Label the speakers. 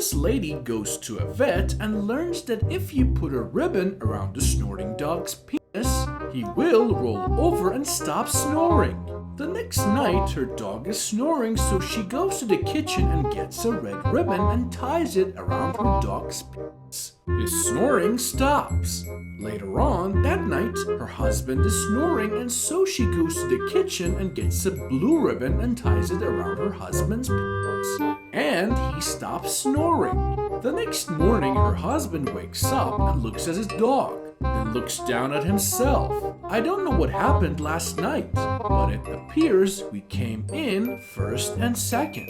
Speaker 1: This lady goes to a vet and learns that if you put a ribbon around the snoring dog's penis, he will roll over and stop snoring. The next night, her dog is snoring, so she goes to the kitchen and gets a red ribbon and ties it around her dog's penis. His snoring stops. Later on that night, her husband is snoring, and so she goes to the kitchen and gets a blue ribbon and ties it around her husband's penis. And he stops snoring. The next morning, her husband wakes up and looks at his dog, then looks down at himself. I don't know what happened last night, but it appears we came in first and second.